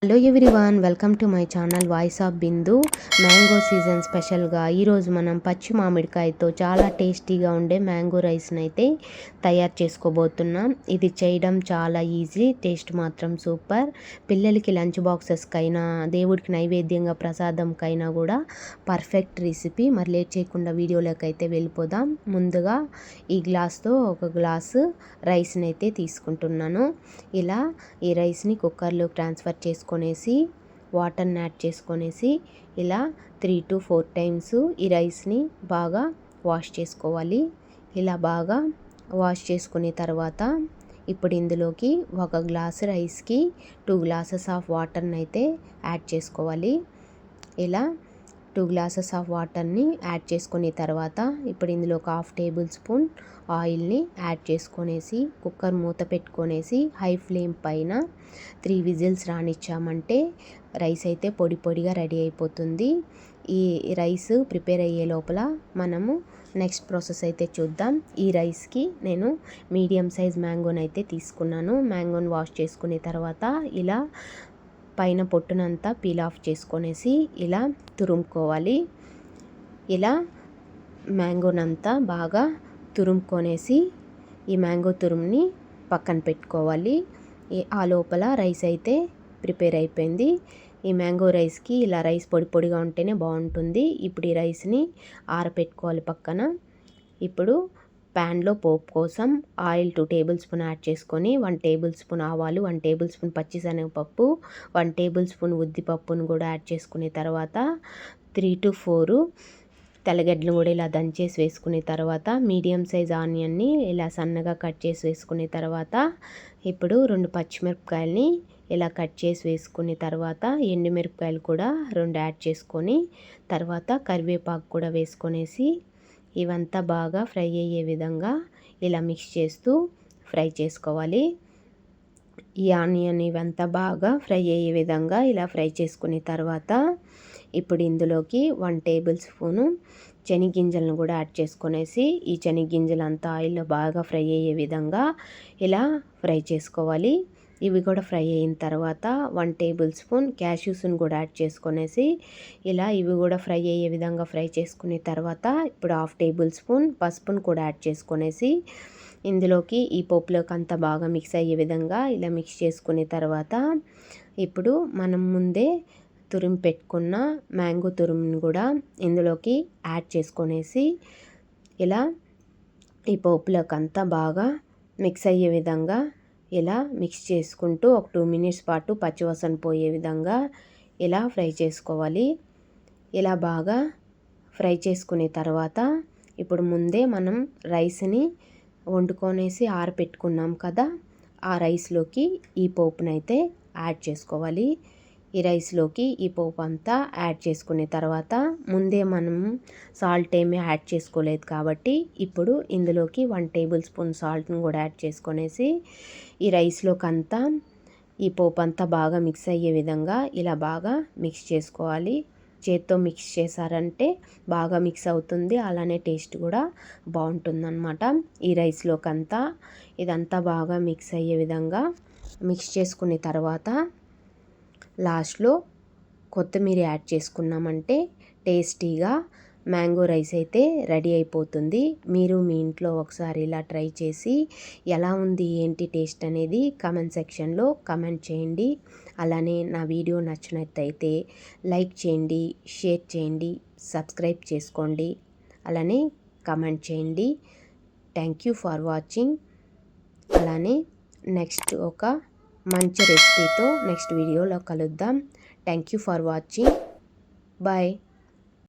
Hello everyone, welcome to my channel voice of Bindu. Mango season స్పెషల్గా ఈరోజు మనం పచ్చి మామిడికాయతో చాలా టేస్టీగా ఉండే మ్యాంగో రైస్ని అయితే తయారు చేసుకోబోతున్నాం. ఇది చేయడం చాలా ఈజీ, టేస్ట్ మాత్రం సూపర్. పిల్లలకి లంచ్ బాక్సెస్కైనా, దేవుడికి నైవేద్యంగా ప్రసాదంకైనా కూడా పర్ఫెక్ట్ రెసిపీ. మరి లేట్ చేయకుండా వీడియోలోకి అయితే వెళ్ళిపోదాం. ముందుగా ఈ గ్లాస్తో ఒక గ్లాసు రైస్ని అయితే తీసుకుంటున్నాను. ఇలా ఈ రైస్ని కుక్కర్లో ట్రాన్స్ఫర్ చేసుకునేసి వాటర్ని యాడ్ చేసుకొనేసి ఇలా 3 to 4 టైమ్స్ ఈ రైస్ని బాగా వాష్ చేసుకోవాలి. ఇలా బాగా వాష్ చేసుకున్న తర్వాత ఇప్పుడు ఇందులోకి ఒక గ్లాసు రైస్కి 2 గ్లాసెస్ ఆఫ్ వాటర్ని అయితే యాడ్ చేసుకోవాలి. ఇలా 2 గ్లాసెస్ ఆఫ్ వాటర్ని యాడ్ చేసుకున్న తర్వాత ఇప్పుడు ఇందులో ఒక 1/2 టేబుల్ స్పూన్ ఆయిల్ని యాడ్ చేసుకొనేసి కుక్కర్ మూత పెట్టుకొనేసి హై ఫ్లేమ్ పైన 3 విజిల్స్ రానిచ్చామంటే రైస్ అయితే పొడి పొడిగా రెడీ అయిపోతుంది. ఈ రైస్ ప్రిపేర్ అయ్యే లోపల మనము నెక్స్ట్ ప్రాసెస్ అయితే చూద్దాం. ఈ రైస్కి నేను మీడియం సైజ్ మ్యాంగోని అయితే తీసుకున్నాను. మ్యాంగోని వాష్ చేసుకున్న తర్వాత ఇలా పైన పొట్టునంతా పీల్ ఆఫ్ చేసుకొనేసి ఇలా తురుముకోవాలి. ఇలా మ్యాంగోనంతా బాగా తురుముకొనేసి ఈ మ్యాంగో తురుముని పక్కన పెట్టుకోవాలి. ఆ లోపల రైస్ అయితే ప్రిపేర్ అయిపోయింది. ఈ మ్యాంగో రైస్కి ఇలా రైస్ పొడి పొడిగా ఉంటేనే బాగుంటుంది. ఇప్పుడు ఈ రైస్ని ఆరపెట్టుకోవాలి పక్కన. ఇప్పుడు ప్యాన్లో పోపు కోసం ఆయిల్ 2 టేబుల్ స్పూన్ యాడ్ చేసుకొని 1 టేబుల్ స్పూన్ ఆవాలు, 1 టేబుల్ స్పూన్ పచ్చిశనగపప్పు, 1 టేబుల్ స్పూన్ ఉద్దిపప్పును కూడా యాడ్ చేసుకున్న తర్వాత 3 to 4 తెల్లగడ్డలు కూడా ఇలా దంచేసి వేసుకున్న తర్వాత మీడియం సైజ్ ఆనియన్ని ఇలా సన్నగా కట్ చేసి వేసుకున్న తర్వాత ఇప్పుడు 2 పచ్చిమిరపకాయలని ఇలా కట్ చేసి వేసుకున్న తర్వాత ఎండుమిరపకాయలు కూడా 2 యాడ్ చేసుకొని తర్వాత కరివేపాకు కూడా వేసుకొనేసి ఇవంతా బాగా ఫ్రై అయ్యే విధంగా ఇలా మిక్స్ చేస్తూ ఫ్రై చేసుకోవాలి. ఈ ఆనియన్ ఇవంతా బాగా ఫ్రై అయ్యే విధంగా ఇలా ఫ్రై చేసుకున్న తర్వాత ఇప్పుడు ఇందులోకి 1 టేబుల్ స్పూను శనగగింజలను కూడా యాడ్ చేసుకొనేసి ఈ శనగగింజలు అంతా ఆయిల్లో బాగా ఫ్రై అయ్యే విధంగా ఇలా ఫ్రై చేసుకోవాలి. ఇవి కూడా ఫ్రై అయిన తర్వాత 1 టేబుల్ స్పూన్ క్యాష్యూస్ని కూడా యాడ్ చేసుకొనేసి ఇలా ఇవి కూడా ఫ్రై అయ్యే విధంగా ఫ్రై చేసుకున్న తర్వాత ఇప్పుడు 1/2 టేబుల్ స్పూన్ పసుపును కూడా యాడ్ చేసుకొనేసి ఇందులోకి ఈ పోపులోకి అంతా బాగా మిక్స్ అయ్యే విధంగా ఇలా మిక్స్ చేసుకున్న తర్వాత ఇప్పుడు మనం ముందే తురిమి పెట్టుకున్న మ్యాంగో తురుముని కూడా ఇందులోకి యాడ్ చేసుకొనేసి ఇలా ఈ పోపులోకి అంతా బాగా మిక్స్ అయ్యే విధంగా ఇలా మిక్స్ చేసుకుంటూ ఒక 2 మినిట్స్ పాటు పచ్చివాసన పోయే విధంగా ఇలా ఫ్రై చేసుకోవాలి. ఇలా బాగా ఫ్రై చేసుకున్న తర్వాత ఇప్పుడు ముందే మనం రైస్ని వండుకొనేసి ఆరపెట్టుకున్నాం కదా, ఆ రైస్లోకి ఈ పోపునైతే యాడ్ చేసుకోవాలి. ఈ రైస్లోకి ఈ పోపు అంతా యాడ్ చేసుకున్న తర్వాత ముందే మనం సాల్ట్ ఏమీ యాడ్ చేసుకోలేదు కాబట్టి ఇప్పుడు ఇందులోకి 1 టేబుల్ స్పూన్ సాల్ట్ని కూడా యాడ్ చేసుకొనేసి ఈ రైస్లోకి అంతా ఈ పోపు అంతా బాగా మిక్స్ అయ్యే విధంగా ఇలా బాగా మిక్స్ చేసుకోవాలి. చేత్తో మిక్స్ చేశారంటే బాగా మిక్స్ అవుతుంది, అలానే టేస్ట్ కూడా బాగుంటుందన్నమాట. ఈ రైస్లోకి అంతా ఇదంతా బాగా మిక్స్ అయ్యే విధంగా మిక్స్ చేసుకున్న తర్వాత లాస్ట్లో కొత్తిమీర యాడ్ చేసుకున్నామంటే టేస్టీగా మ్యాంగో రైస్ అయితే రెడీ అయిపోతుంది. మీరు మీ ఇంట్లో ఒకసారి ఇలా ట్రై చేసి ఎలా ఉంది ఏంటి టేస్ట్ అనేది కామెంట్ సెక్షన్లో కామెంట్ చేయండి. అలానే నా వీడియో నచ్చినట్టయితే లైక్ చేయండి, షేర్ చేయండి, సబ్స్క్రైబ్ చేసుకోండి, అలానే కామెంట్ చేయండి. Thank you for watching. అలానే నెక్స్ట్ ఒక మంచి రెసిపీతో నెక్స్ట్ వీడియోలో కలుద్దాం. Thank you for watching. Bye.